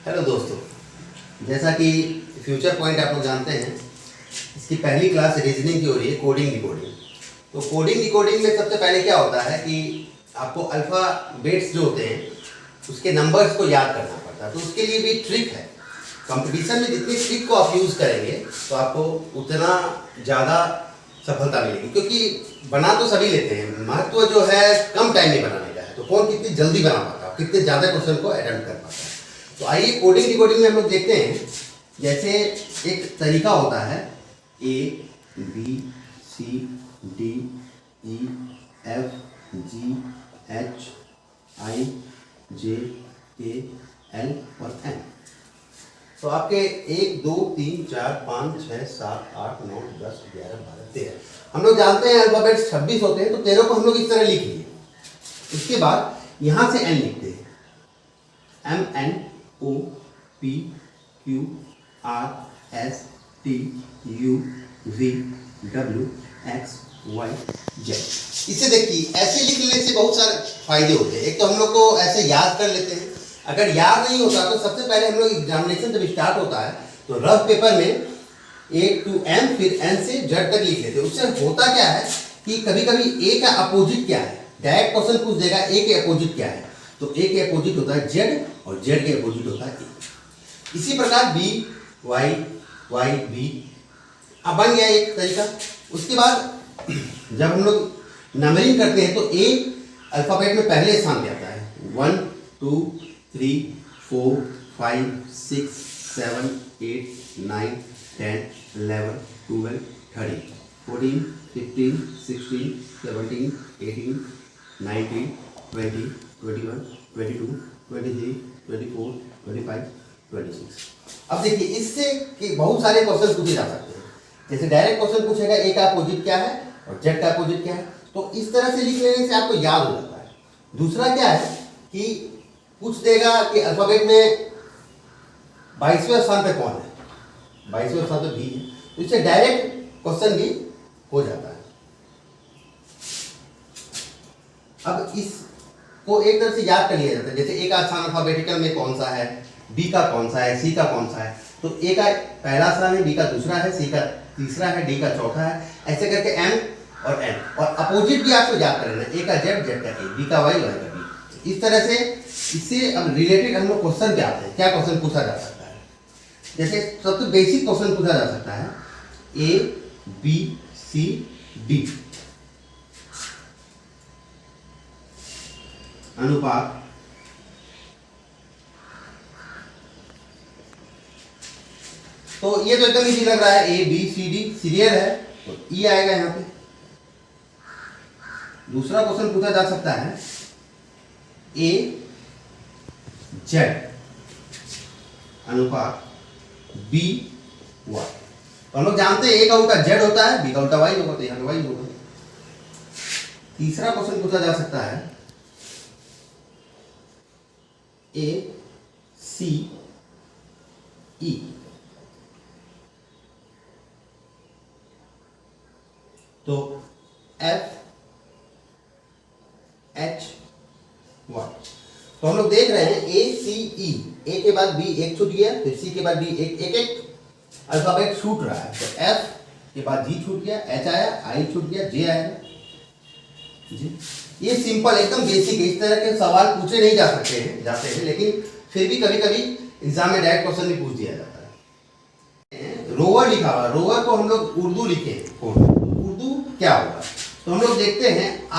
Hello दोस्तों, जैसा कि फ्यूचर पॉइंट आप लोग जानते हैं, इसकी पहली क्लास रीजनिंग की हो रही है, कोडिंग डिकोडिंग। तो कोडिंग डिकोडिंग में सबसे पहले क्या होता है कि आपको अल्फ़ाबेट्स जो होते हैं उसके नंबर्स को याद करना पड़ता है। तो उसके लिए भी ट्रिक है। कंपटीशन में जितनी ट्रिक को आप यूज़ करेंगे तो आपको उतना ज़्यादा सफलता मिलेगी, क्योंकि बना तो सभी लेते हैं, महत्व जो है कम टाइम में बनाने का है। तो कौन कितनी जल्दी बना पाता है, कितने ज़्यादा क्वेश्चन को अटेम्प्ट कर पाता है। तो आइए कोडिंग डिकोडिंग में हम लोग देखते हैं। जैसे एक तरीका होता है A B C D E F G H I J K L और M। तो आपके 1 2 3 4 5 6 7 8 9 10 11 12 13 हम लोग जानते हैं अल्फाबेट्स 26 होते हैं। तो 13 को हम लोग इस तरह लिख लिए। उसके बाद यहाँ से N लिखते हैं, M N O P Q R S T U V W X Y Z। इसे देखिए, ऐसे लिख लेने से बहुत सारे फायदे होते हैं। एक तो हम लोग को ऐसे याद कर लेते हैं। अगर याद नहीं होता तो सबसे पहले हम लोग एग्जामिनेशन जब स्टार्ट होता है तो रफ पेपर में A to M फिर N से Z तक लिख लेते हैं। उससे होता क्या है कि कभी कभी A का अपोजिट क्या है, डायरेक्ट क्वेश्चन पूछ देगा A के अपोजिट क्या है। तो A के अपोजिट होता है Z और Z के अपोजिट होता है A। इसी प्रकार B Y Y B अब बन गया एक तरीका। उसके बाद जब हम लोग नंबरिंग करते हैं तो A अल्फाबेट में पहले स्थान पे आता है। 1 2 3 4 5 6 7 8 9 10 11 12 13 14 15 16 17 18 19 20 21 22 23 24 25 26। अब देखिए, इससे कि बहुत सारे क्वेश्चन पूछे जा सकते हैं। जैसे डायरेक्ट क्वेश्चन पूछेगा A का अपोजिट क्या है और Z का अपोजिट क्या है। तो इस तरह से लिख लेने से आपको याद हो जाता है। दूसरा क्या है कि पूछ देगा कि अल्फाबेट में 22वें स्थान पे कौन है, 22वें स्थान पे B है। तो इससे डायरेक्ट क्वेश्चन भी हो जाता है। अब इसको एक तरह से याद कर लिया जाता है। जैसे A का स्थान अल्फाबेटिकल में कौन सा है, B का कौन सा है, C का कौन सा है। तो A का पहला स्थान है, B का दूसरा है, C का तीसरा है, D का चौथा है। ऐसे करके M और N और अपोजिट भी आपको याद करना है। A का Z, Z का A, B का Y, Y का B। इस तरह से इससे अब रिलेटेड हम लोग क्वेश्चन पे आते हैं। क्या क्वेश्चन पूछा जा सकता है? जैसे सबसे बेसिक क्वेश्चन पूछा जा सकता है A B C D अनुपात तो ये तो एकदम इजी लग रहा है। A B C D serial है तो E आएगा यहाँ पे। दूसरा क्वेश्चन पूछा जा सकता है A Z अनुपात B Y। तो हम लोग जानते हैं A का उनका Z होता है, B का उनका Y होगा, तो यहाँ पे Y होगा। तीसरा क्वेश्चन पूछा जा सकता है A C E तो F H Y। तो हम लोग देख रहे हैं A C E, A के बाद B एक छूट गया, फिर C के बाद D एक अल्फाबेट छूट रहा है। तो F के बाद G छूट गया, H आया, I छूट गया, J आएगा जी। ये सिंपल एकदम बेसिक है। इस तरह के सवाल पूछे नहीं जाते हैं, लेकिन फिर भी कभी कभी एग्जाम में डायरेक्ट क्वेश्चन भी पूछ दिया जाता है। रोवर लिखा हुआ, रोवर को हम लोग उर्दू लिखे, उर्दू क्या होगा? तो हम लोग देखते हैं R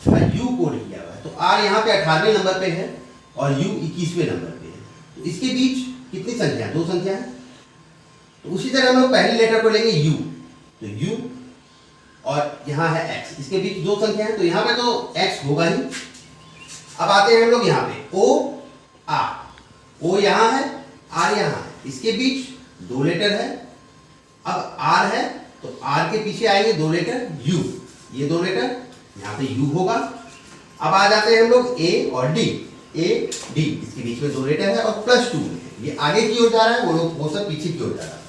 का U कोड किया हुआ है। तो R यहाँ पे 18वें नंबर पे है और U 21वें नंबर पे है। तो इसके बीच कितनी संख्या है? 2 संख्या है। तो उसी तरह हम लोग पहले लेटर को लेंगे U, तो U और यहाँ है X, इसके बीच 2 संख्या है, तो यहाँ पे तो X होगा ही। अब आते हैं हम लोग यहाँ पे O R, O यहाँ है, R यहाँ है, इसके बीच 2 लेटर है। अब R है तो R के पीछे आएंगे 2 लेटर U, ये 2 लेटर यहाँ पे U होगा। अब आ जाते हैं हम लोग A और D, A D, इसके बीच में 2 लेटर है और +2 ये आगे की ओर जा रहा है, वो सब पीछे की ओर जा रहा था।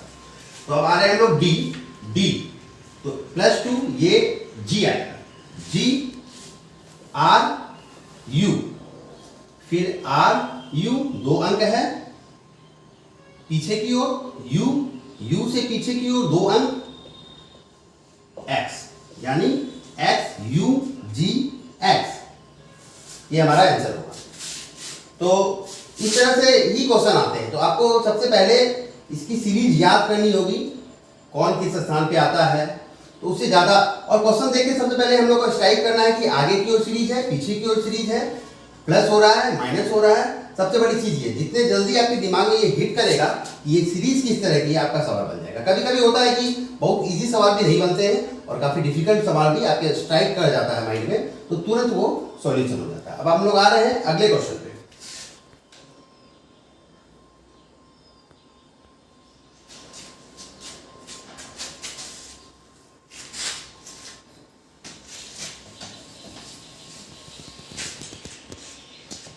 तो अब आ रहे हैं हम लोग D D, तो +2 ये G आएगा, G R U, फिर R U 2 अंक है पीछे की ओर u, u से पीछे की ओर 2 अंक x, यानी x u g x, ये हमारा आंसर होगा। तो इस तरह से ही क्वेश्चन आते हैं। तो आपको सबसे पहले इसकी सीरीज याद करनी होगी, कौन किस स्थान पे आता है, तो उससे ज़्यादा। और क्वेश्चन देख के सबसे पहले हम लोग को स्ट्राइक करना है कि आगे की ओर सीरीज है, पीछे की ओर सीरीज है, प्लस हो रहा है, माइनस हो रहा है। सबसे बड़ी चीज़ ये, जितने जल्दी आपके दिमाग में ये हिट करेगा ये सीरीज किस तरह की, आपका सवाल बन जाएगा। कभी कभी होता है कि बहुत ईजी सवाल भी नहीं बनते हैं और काफ़ी डिफिकल्ट सवाल भी आपके स्ट्राइक कर जाता है माइंड में, तो तुरंत वो सॉल्यूशन हो जाता है। अब हम लोग आ रहे हैं अगले क्वेश्चन पे।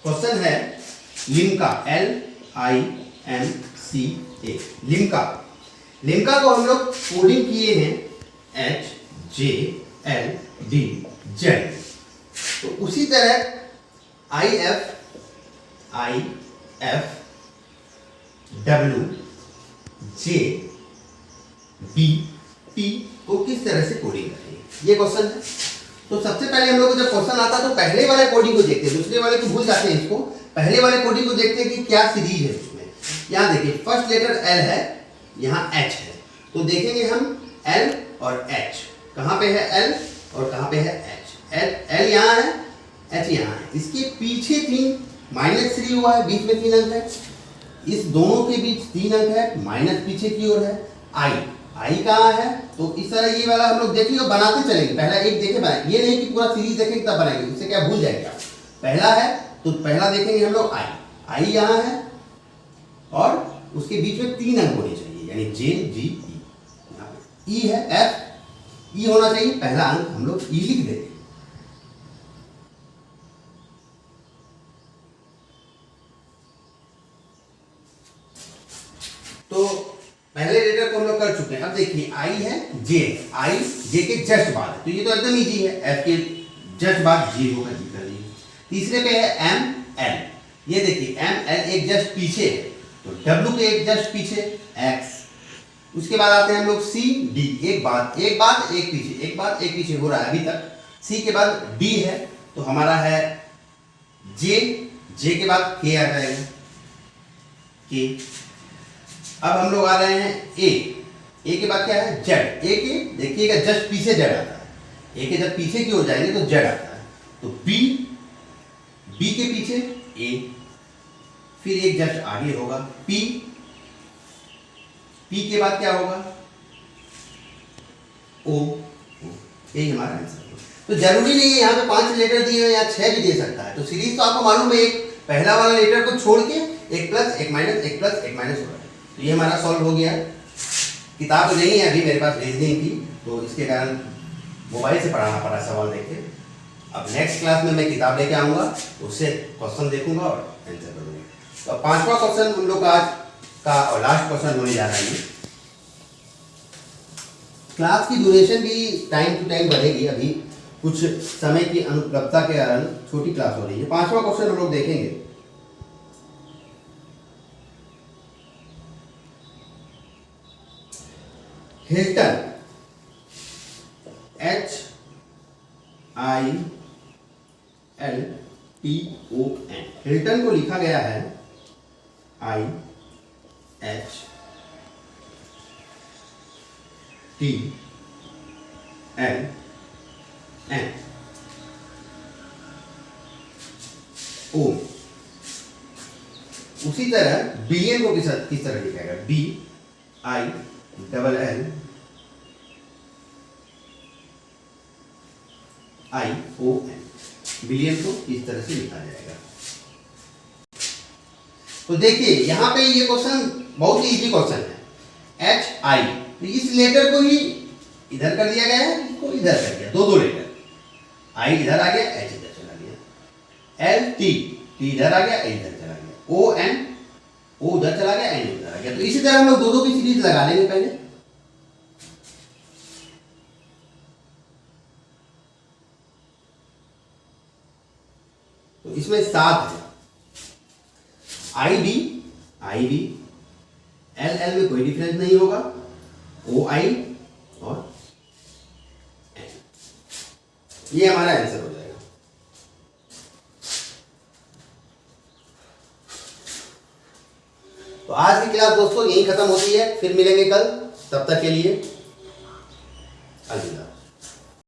क्वेश्चन है लिम्का, LIMCA, लिम्का। लिम्का को हम लोग कोडिंग किए हैं HJLDZ। तो उसी तरह IFIFWJBP को किस तरह से कोडिंग करेंगे, ये क्वेश्चन है। तो सबसे पहले हम लोग को जब क्वेश्चन आता है तो पहले वाले कोडिंग को देखते हैं, दूसरे वाले को भूल जाते हैं। इसको पहले वाले कोडिंग को देखते हैं कि क्या सीरीज है उसमें। यहाँ देखिए फर्स्ट लेटर L है, यहाँ H है, तो देखेंगे हम L और H कहाँ पे है, L और कहाँ पे है H। L यहाँ है, H यहाँ है। इसके पीछे 3 -3 हुआ है, बीच में 3 अंक है। इस दोनों के बीच 3 अंक है, माइनस पीछे की ओर है। I कहाँ है, तो इस तरह ये वाला हम लोग देखेंगे और बनाते चलेंगे। पहला एक देखे बनाए, ये नहीं कि पूरा सीरीज देखेंगे तब बनाएंगे, इससे क्या भूल जाएंगे आप। पहला है तो पहला देखेंगे हम लोग I यहाँ है और उसके बीच में 3 अंक होने चाहिए, यानी JGE। E है F, E होना चाहिए, पहला अंक हम लोग E लिख देंगे। तो पहले लेटर को हम लोग कर चुके हैं। अब देखिए I है J के जस्ट बाद है, तो ये तो एकदम इजी है, F के जस्ट बाद J होगा, जी कर लीजिए। तीसरे पे है ML, ये देखिए ML एक जस्ट पीछे है, तो W के एक जस्ट पीछे X। उसके बाद आते हैं हम लोग CD, एक बाद एक पीछे, एक बाद एक पीछे हो रहा है अभी तक। C के बाद D है, तो हमारा है J के बाद K आ जाएगा, K। अब हम लोग आ रहे हैं A के बाद क्या है Z। A के देखिएगा जस्ट पीछे Z आता है, A के जब पीछे की ओर जाएंगे तो Z आता है। तो B के पीछे A, फिर एक जस्ट आगे होगा P के बाद क्या होगा O, यही हमारा आंसर होगा। तो जरूरी नहीं है यहाँ पे 5 लेटर दिए हुए, यहाँ 6 भी दे सकता है। तो सीरीज तो आपको मालूम है, एक पहला वाला लेटर को छोड़ के एक प्लस एक माइनस, एक प्लस एक माइनस हो रहा है। तो ये हमारा सॉल्व हो गया। किताब नहीं है अभी मेरे पास रीजनिंग की, तो इसके कारण मोबाइल से पढ़ाना पड़ा सवाल देख के। अब नेक्स्ट क्लास में मैं किताब लेके आऊँगा, उससे क्वेश्चन देखूंगा और आंसर करूँगा। तो 5वां क्वेश्चन हम लोग का आज का और लास्ट क्वेश्चन होने जा रहा है। क्लास की ड्यूरेशन भी टाइम टू टाइम बढ़ेगी, अभी कुछ समय की अनुपलब्धता के कारण छोटी क्लास हो रही है। 5वां क्वेश्चन हम लोग देखेंगे। हिल्टन, HILTON, हिल्टन को लिखा गया है IHTLN। उसी तरह बिलियन को किस तरह लिखा गया, BILLION, बिलियन को इस तरह से लिखा जाएगा। तो देखिए यहाँ पे ये क्वेश्चन बहुत ही इजी क्वेश्चन है। HI, तो इस लेटर को ही इधर कर दिया गया है, इसको इधर कर दिया, दो लेटर, I इधर आ गया, H इधर चला गया। LT, T इधर आ गया, इधर चला गया। ON, O उधर चला गया, N उधर आ गया। तो इसी तरह हम लोग दो की सीरीज लगा लेंगे पहले। तो इसमें 7 है, IB, एल एल में कोई डिफरेंस नहीं होगा, ओ आई और एन, ये हमारा आंसर हो जाएगा। तो आज की क्लास दोस्तों यही खत्म होती है, फिर मिलेंगे कल, तब तक के लिए अलविदा।